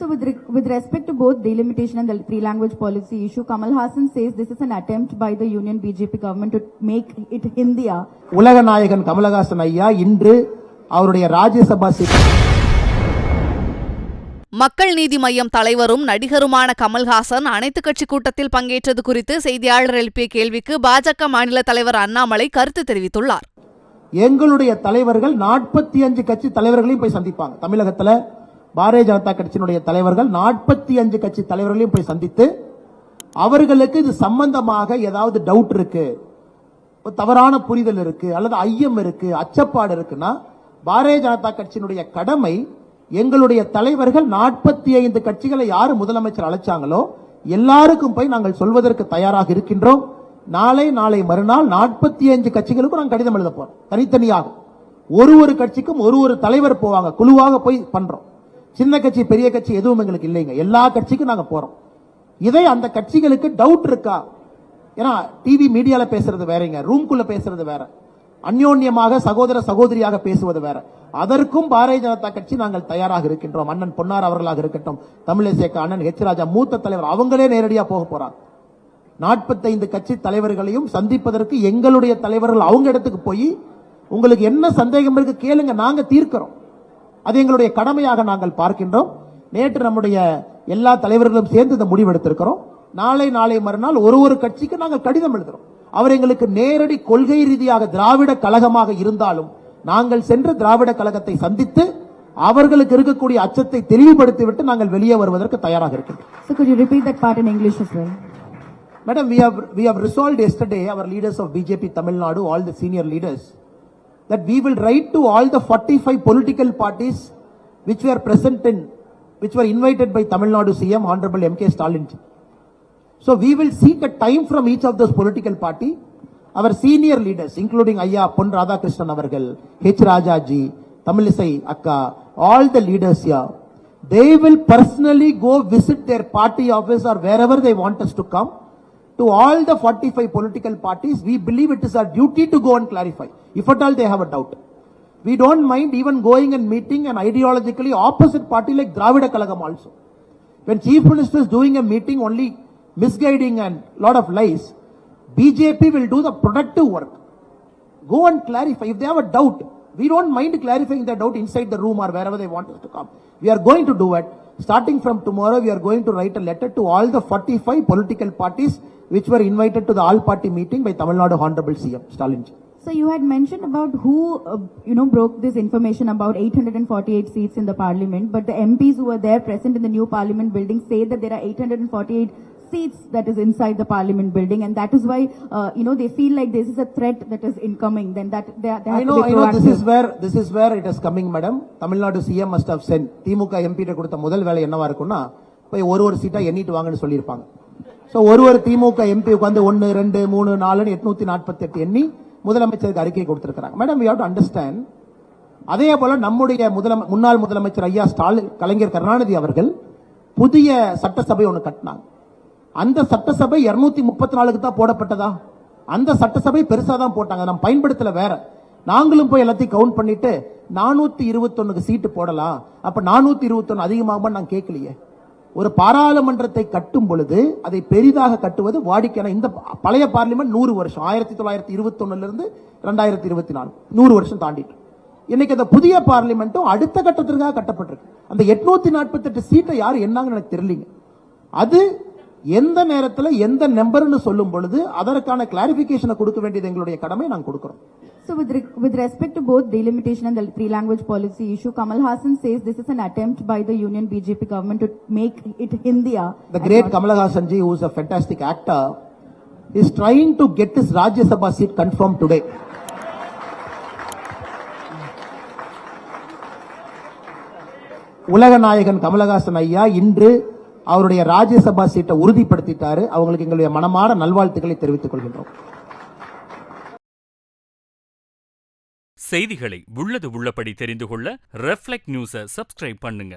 So with respect to both delimitation and the three-language policy issue, Kamal Hassan says this is an attempt by the Union BJP government to make it Hindiya. உலக நாயகன் கமலஹாசன் ஐயா இன்று அவருடைய ராஜ்யசபா மக்கள் நீதி மய்யம் தலைவரும் நடிகருமான கமல்ஹாசன் அனைத்துக் கட்சி கூட்டத்தில் பங்கேற்றது குறித்து செய்தியாளர் எழுப்பிய கேள்விக்கு பாஜக மாநில தலைவர் அண்ணாமலை கருத்து தெரிவித்துள்ளார். எங்களுடைய தலைவர்கள் 45 கட்சி தலைவர்களையும் போய் சந்திப்பாங்க. தமிழகத்தில் பாரதிய ஜனதா கட்சியினுடைய தலைவர்கள் 45 கட்சி தலைவர்களையும் போய் சந்தித்து அவர்களுக்கு இது சம்பந்தமாக ஏதாவது டவுட் இருக்கு, தவறான புரிதல் இருக்கு, அல்லது ஐயம் இருக்கு, அச்சப்பாடு இருக்குன்னா பாரதிய ஜனதா கட்சியினுடைய கடமை எங்களுடைய தலைவர்கள் 45 கட்சிகளை யாரு முதலமைச்சர் அழைச்சாங்களோ எல்லாருக்கும் போய் நாங்கள் சொல்வதற்கு தயாராக இருக்கின்றோம். நாளை மறுநாள் 45 கட்சிகளுக்கும் நாங்கள் கடிதம் எழுத போறோம். தனித்தனியாக ஒரு கட்சிக்கும் ஒரு தலைவர் போவாங்க, குழுவாக போய் பண்றோம். சின்ன கட்சி பெரிய கட்சி எதுவும் எங்களுக்கு இல்லைங்க, எல்லா கட்சிக்கும் நாங்க போறோம். இதை அந்த கட்சிகளுக்கு டவுட் இருக்கா? ஏன்னா டிவி மீடியால பேசுறது வேறங்க, ரூம்குள்ள பேசுறது வேற, அந்யோன்யமாக சகோதர சகோதரியாக பேசுவது வேற. அதற்கும் பாரதிய ஜனதா கட்சி நாங்கள் தயாராக இருக்கின்றோம். அண்ணன் பொன்னார் அவர்களாக இருக்கட்டும், தமிழிசை அண்ணன் ஹெச் ராஜா மூத்த தலைவர், அவங்களே நேரடியாக போக போறாங்க. 45 கட்சி தலைவர்களையும் சந்திப்பதற்கு எங்களுடைய தலைவர்கள் அவங்க இடத்துக்கு போய் உங்களுக்கு என்ன சந்தேகம் இருக்கு கேளுங்க, நாங்க தீர்க்கிறோம். அது எங்களுடைய கடமையாக நாங்கள் பார்க்கின்றோம். நேற்று நம்முடைய எல்லா தலைவர்களும் சேர்ந்து இந்த முடிவெடுத்திருக்கிறோம். நாளை மறுநாள் ஒரு கட்சிக்கு நாங்கள் கடிதம் எழுதுறோம். அவர் எங்களுக்கு நேரடி கொள்கை ரீதியாக திராவிட கழகமாக இருந்தாலும் நாங்கள் சென்று திராவிட கழகத்தை சந்தித்து அவர்களுக்கு இருக்கக்கூடிய அச்சத்தை தெளிவுபடுத்திவிட்டு நாங்கள் வெளியே வருவதற்கு தயாராக இருக்கின்றோம். So could you repeat that part in English as well? Madam, we have resolved yesterday, our leaders of BJP Tamil Nadu, all the senior leaders, that we will write to all the 45 political parties which were present in, which were invited by Tamil Nadu CM Honorable M.K. Stalin. So we will seek a time from each of those political party. Our senior leaders, including Ayya Pon Radhakrishnan avargal, H. Rajaji, Tamilisai Akka, all the leaders here, they will personally go visit their party office or wherever they want us to come. To all the 45 political parties, we believe it is our duty to go and clarify, if at all they have a doubt. We don't mind even going and meeting an ideologically opposite party like Dravida Kalagam also. When Chief Minister is doing a meeting only misguiding and lot of lies, BJP will do the productive work. Go and clarify. If they have a doubt, we don't mind clarifying the doubt inside the room or wherever they want us to come. We are going to do it. Starting from tomorrow, we are going to write a letter to all the 45 political parties which were invited to the all-party meeting by Tamil Nadu Honorable CM Stalin. So you had mentioned about who, broke this information about 848 seats in the parliament, but the MPs who were there present in the new parliament building say that there are 848 seats that is inside the parliament building, and that is why, they feel like this is a threat that is incoming. Then that they have to be proactive. This is where it is coming, madam. Tamil Nadu CM must have sent DMK MP கிட்ட கொடுத்த முதல் வேலை என்னவா இருக்கும்னா போய் ஒரு சீட்டா எண்ணிட்டு வாங்கன்னு சொல்லியிருப்பாங்க. சோ ஒரு திமுக MP உட்கார்ந்து 1 2 3 4 848 எண்ணி முதலமைச்சருக்கு அறிக்கை கொடுத்திருக்காங்க. Madam, we have to understand. அதே போல நம்முடைய முன்னாள் முதலமைச்சர் ஐயா ஸ்டாலின் கலைஞர் கருணாநிதி அவர்கள் புதிய சட்டசபை ஒன்று கட்டினாங்க. அந்த சட்டசபை 234க்கு தான் போடப்பட்டதா? அந்த சட்டசபை பெருசா தான் போட்டாங்க, நம்ம பயன்படுத்தல வேற. நாங்களும் போய் எல்லாத்தையும் கவுண்ட் பண்ணிட்டு 421 சீட்டு போடலாம், அப்ப 421 அதிகமாக நான் கேட்கலையே. ஒரு பாராளுமன்றத்தை கட்டும் பொழுது அதை பெரிதாக கட்டுவது வாடிக்கையான. இந்த பழைய பார்லிமெண்ட் 100 வருஷம், 1921 இருந்து 2024 100 வருஷம் தாண்டிட்டு. இன்னைக்கு அந்த புதிய பார்லிமெண்ட்டும் அடுத்த கட்டத்திற்காக கட்டப்பட்டிருக்கு. அந்த 848 சீட்டை யார் என்னங்கன்னு எனக்கு தெரியலீங்க. அது எந்த நேரத்தில் எந்த நம்பர்னு சொல்லும் பொழுது அதற்கான கிளாரிபிகேஷனை கொடுக்க வேண்டியது எங்களுடைய கடமை, நாங்கள் கொடுக்கிறோம். So with respect to both delimitation and the three-language policy issue, Kamal Hassan says this is an attempt by the Union BJP government to make it Hindiya. The great Kamal Hassan ji, who is a fantastic actor, is trying to get his Rajya Sabha seat confirmed today. உலக நாயகன் கமலஹாசன் ஐயா இன்று அவருடைய ராஜ்யசபா சீட்டை உறுதிப்படுத்திட்டாரு. அவங்களுக்கு எங்களுடைய மனமார நல்வாழ்த்துக்களை தெரிவித்துக் கொள்கின்றோம். செய்திகளை உள்ளது உள்ளபடி தெரிந்து கொள்ள ரெஃப்ளெக்ட் நியூஸை சப்ஸ்கிரைப் பண்ணுங்க.